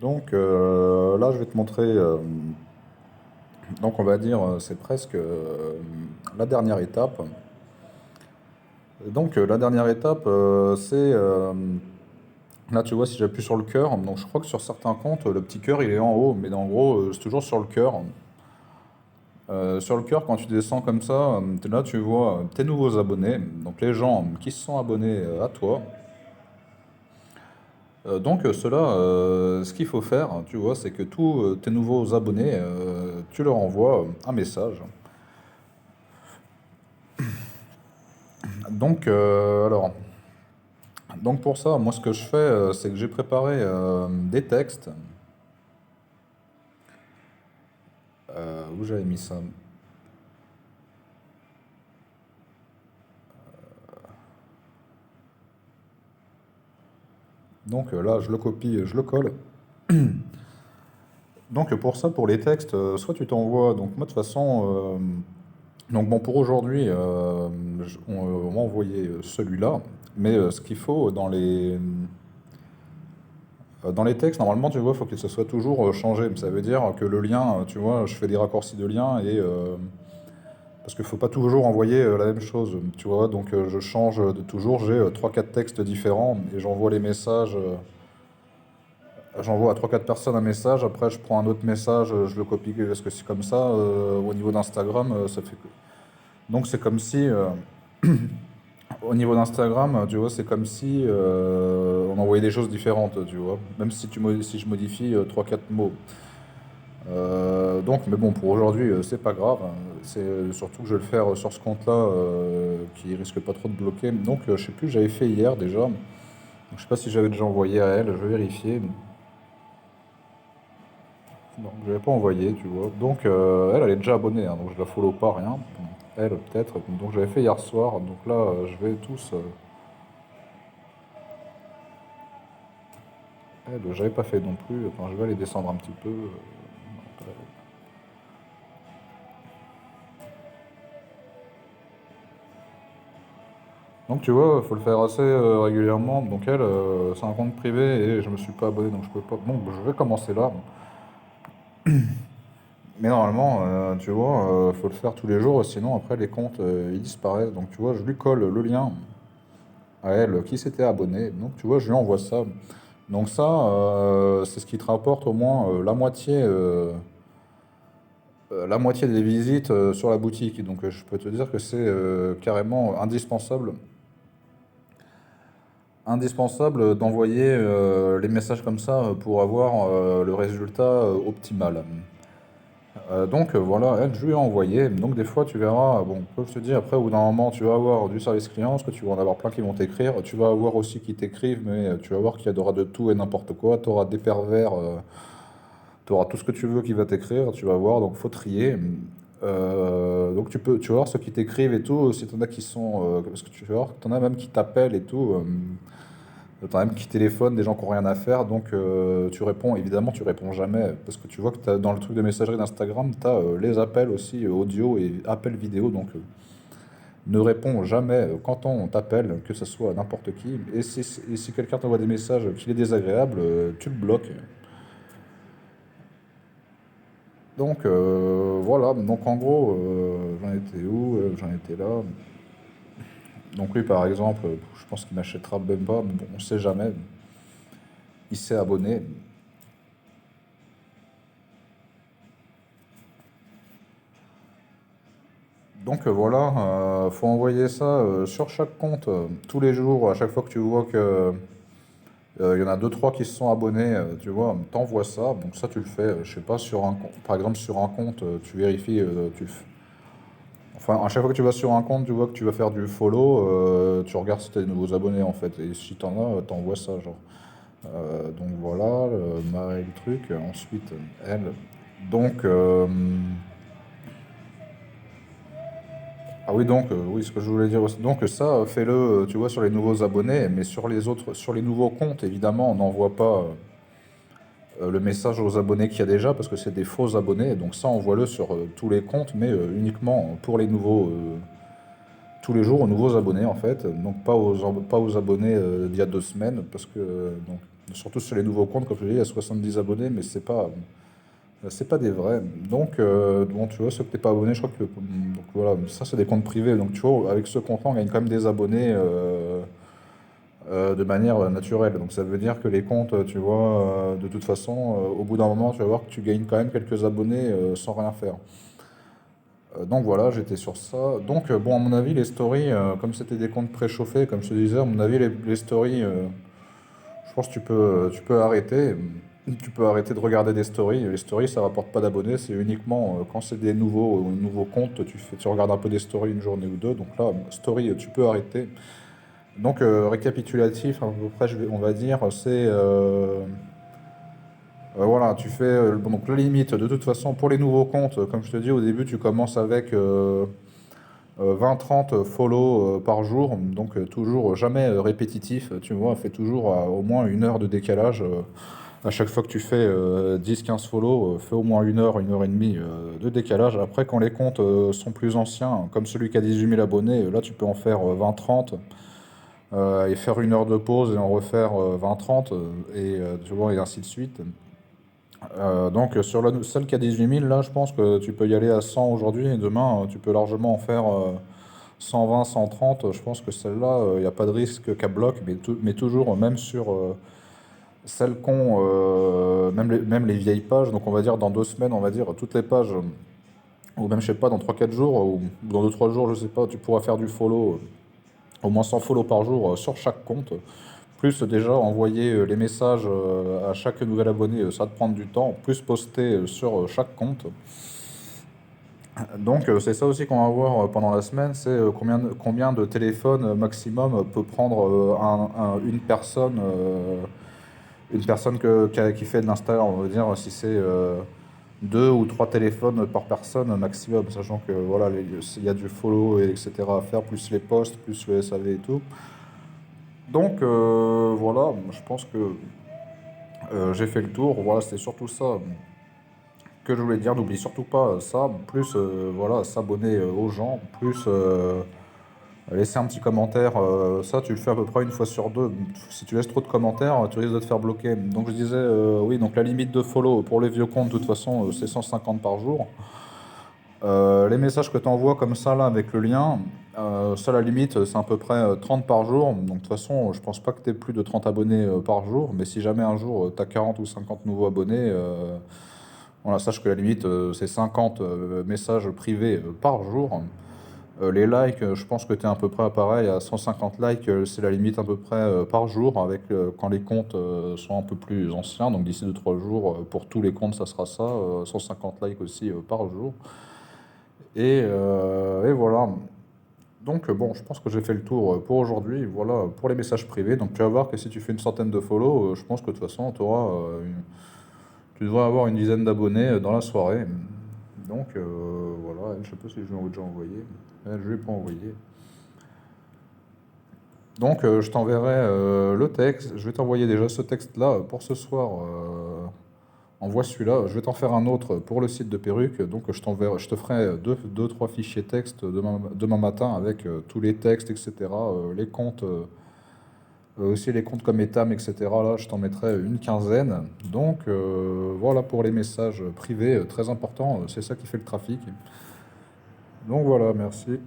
Donc là, je vais te montrer, donc on va dire, c'est presque la dernière étape. Donc la dernière étape, là tu vois, si j'appuie sur le cœur, donc je crois que sur certains comptes, le petit cœur il est en haut, mais en gros, c'est toujours sur le cœur. Sur le cœur, quand tu descends comme ça, là tu vois tes nouveaux abonnés, donc les gens qui se sont abonnés à toi. Donc cela, ce qu'il faut faire, tu vois, c'est que tous tes nouveaux abonnés, tu leur envoies un message. Donc, donc pour ça, moi ce que je fais, c'est que j'ai préparé des textes. Où j'avais mis ça? Donc là, je le copie, je le colle. Donc pour ça, pour les textes, soit tu t'envoies. Donc moi de toute façon, donc bon pour aujourd'hui, on m'a envoyé celui-là. Mais ce qu'il faut dans les textes, normalement, tu vois, il faut que ce soit toujours changé. Ça veut dire que le lien, tu vois, je fais des raccourcis de lien et parce qu'il ne faut pas toujours envoyer la même chose, tu vois. Donc je change de toujours, j'ai trois quatre textes différents et j'envoie les messages. J'envoie à trois quatre personnes un message, après je prends un autre message, je le copie parce que c'est comme ça. Au niveau d'Instagram, ça fait que. Donc c'est comme si, au niveau d'Instagram, tu vois, c'est comme si on envoyait des choses différentes, tu vois. Même si, si je modifie trois quatre mots. Donc, mais bon, pour aujourd'hui, c'est pas grave, hein. C'est surtout que je vais le faire sur ce compte-là qui risque pas trop de bloquer. Donc, je sais plus, j'avais fait hier déjà. Donc, je sais pas si j'avais déjà envoyé à elle, je vais vérifier. Non, je l'avais pas envoyé, tu vois. Donc, elle, elle est déjà abonnée, hein, donc je la follow pas, rien. Elle, peut-être. Donc, j'avais fait hier soir. Donc là, je vais tous. Elle, j'avais pas fait non plus. Attends, je vais aller descendre un petit peu. Donc tu vois, il faut le faire assez régulièrement. Donc elle, c'est un compte privé et je me suis pas abonné, donc je peux pas. Bon, je vais commencer là. Mais normalement, tu vois, faut le faire tous les jours, sinon après les comptes ils disparaissent. Donc tu vois, je lui colle le lien à elle qui s'était abonnée. Donc tu vois, je lui envoie ça. Donc ça, c'est ce qui te rapporte au moins la moitié des visites sur la boutique. Donc je peux te dire que c'est carrément indispensable d'envoyer les messages comme ça pour avoir le résultat optimal. Donc voilà, elle, je lui ai envoyé. Donc des fois, tu verras, bon, comme je te dis, après, au bout d'un moment, tu vas avoir du service client, parce que tu vas en avoir plein qui vont t'écrire. Tu vas avoir aussi qui t'écrivent, mais tu vas voir qu'il y aura de tout et n'importe quoi. Tu auras des pervers, tu auras tout ce que tu veux qui va t'écrire, tu vas voir, donc faut trier. Donc tu vas voir ceux qui t'écrivent et tout, si t'en as qui sont, parce que tu vas voir, t'en as même qui t'appellent et tout. T'as même qui téléphone, des gens qui n'ont rien à faire, donc tu réponds, évidemment tu réponds jamais, parce que tu vois que dans le truc de messagerie d'Instagram, tu as les appels aussi audio et appels vidéo, donc ne réponds jamais quand on t'appelle, que ce soit n'importe qui, et si quelqu'un t'envoie des messages qui est désagréable, tu le bloques. Donc voilà, donc en gros, j'en étais où? J'en étais là. Donc lui par exemple, je pense qu'il n'achètera même pas, mais bon, on sait jamais, il s'est abonné. Donc voilà, faut envoyer ça sur chaque compte tous les jours, à chaque fois que tu vois que il y en a deux trois qui se sont abonnés, tu vois, t'envoies ça. Donc ça tu le fais, je sais pas sur un compte, par exemple sur un compte, tu vérifies, enfin à chaque fois que tu vas sur un compte, tu vois que tu vas faire du follow, tu regardes si t'as des nouveaux abonnés en fait, et si t'en as, t'envoies ça genre. Donc voilà, Marie, le truc. Ensuite, elle. Donc ah oui, donc, oui, ce que je voulais dire aussi. Donc, ça, fais-le, tu vois, sur les nouveaux abonnés, mais sur les autres, sur les nouveaux comptes, évidemment, on n'envoie pas le message aux abonnés qu'il y a déjà, parce que c'est des faux abonnés. Donc, ça, envoie-le sur tous les comptes, mais uniquement pour les nouveaux, tous les jours aux nouveaux abonnés, en fait. Donc, pas aux abonnés d'il y a 2 semaines, parce que, donc. Surtout sur les nouveaux comptes, comme je te dis, il y a 70 abonnés, mais c'est pas des vrais. Donc, bon, tu vois, ceux que t'es pas abonné, je crois que. Donc voilà, ça c'est des comptes privés. Donc tu vois, avec ce compte-là, on gagne quand même des abonnés de manière naturelle. Donc ça veut dire que les comptes, tu vois, de toute façon, au bout d'un moment, tu vas voir que tu gagnes quand même quelques abonnés sans rien faire. Donc voilà, j'étais sur ça. Donc bon, à mon avis, les stories, comme c'était des comptes préchauffés, comme je te disais, à mon avis, les stories, je pense que tu peux arrêter. Tu peux arrêter de regarder des stories. Les stories, ça rapporte pas d'abonnés. C'est uniquement quand c'est des nouveaux comptes, tu regardes un peu des stories une journée ou deux. Donc là, story, tu peux arrêter. Donc récapitulatif, à peu près, on va dire, c'est voilà, tu fais bon, donc la limite. De toute façon, pour les nouveaux comptes, comme je te dis au début, tu commences avec 20-30 follow par jour, donc toujours jamais répétitif, tu vois, fais toujours au moins 1 heure de décalage. À chaque fois que tu fais 10-15 follow, fais au moins 1 heure, 1 heure et demie de décalage. Après, quand les comptes sont plus anciens, comme celui qui a 18 000 abonnés, là tu peux en faire 20-30 et faire 1 heure de pause et en refaire 20-30 tu vois, et ainsi de suite. Donc sur celle qui a 18 000, là je pense que tu peux y aller à 100 aujourd'hui et demain tu peux largement en faire 120, 130. Je pense que celle-là, il n'y a pas de risque qu'elle bloque, mais toujours, même sur celles qu'ont, même les vieilles pages, donc on va dire dans 2 semaines, on va dire toutes les pages, ou même je sais pas, dans 3-4 jours, ou dans 2-3 jours, je sais pas, tu pourras faire du follow, au moins 100 follow par jour sur chaque compte. Plus déjà envoyer les messages à chaque nouvel abonné, ça va te prendre du temps, plus poster sur chaque compte. Donc c'est ça aussi qu'on va voir pendant la semaine, c'est combien de téléphones maximum peut prendre une personne qui fait de l'Insta, on va dire si c'est 2 ou 3 téléphones par personne maximum, sachant que voilà, il y a du follow et etc. à faire, plus les posts, plus le SAV et tout. Donc voilà, je pense que j'ai fait le tour. Voilà, c'était surtout ça que je voulais dire. N'oublie surtout pas ça. Plus voilà, s'abonner aux gens, plus laisser un petit commentaire. Ça, tu le fais à peu près 1 fois sur 2. Si tu laisses trop de commentaires, tu risques de te faire bloquer. Donc je disais, oui, donc la limite de follow pour les vieux comptes, de toute façon, c'est 150 par jour. Les messages que tu envoies comme ça, là, avec le lien, ça, la limite, c'est à peu près 30 par jour. Donc, de toute façon, je pense pas que tu aies plus de 30 abonnés par jour. Mais si jamais un jour, tu as 40 ou 50 nouveaux abonnés, voilà, sache que la limite, c'est 50 messages privés par jour. Les likes, je pense que tu es à peu près pareil, à 150 likes, c'est la limite à peu près par jour, avec quand les comptes sont un peu plus anciens. Donc, d'ici 2-3 jours, pour tous les comptes, ça sera ça, 150 likes aussi par jour. Et voilà. Donc bon, je pense que j'ai fait le tour pour aujourd'hui. Voilà, pour les messages privés. Donc tu vas voir que si tu fais une centaine de follow, je pense que de toute façon, tu devrais avoir une dizaine d'abonnés dans la soirée. Donc voilà, je sais pas si je lui ai déjà envoyé. Elle, je lui ai pas envoyé. Donc je t'enverrai le texte. Je vais t'envoyer déjà ce texte-là pour ce soir. Envoie celui-là. Je vais t'en faire un autre pour le site de perruque. Donc je te ferai trois fichiers texte demain matin avec tous les textes, etc. Les comptes, aussi les comptes comme Etam, etc. Là, je t'en mettrai une quinzaine. Donc voilà pour les messages privés, très important. C'est ça qui fait le trafic. Donc voilà, merci.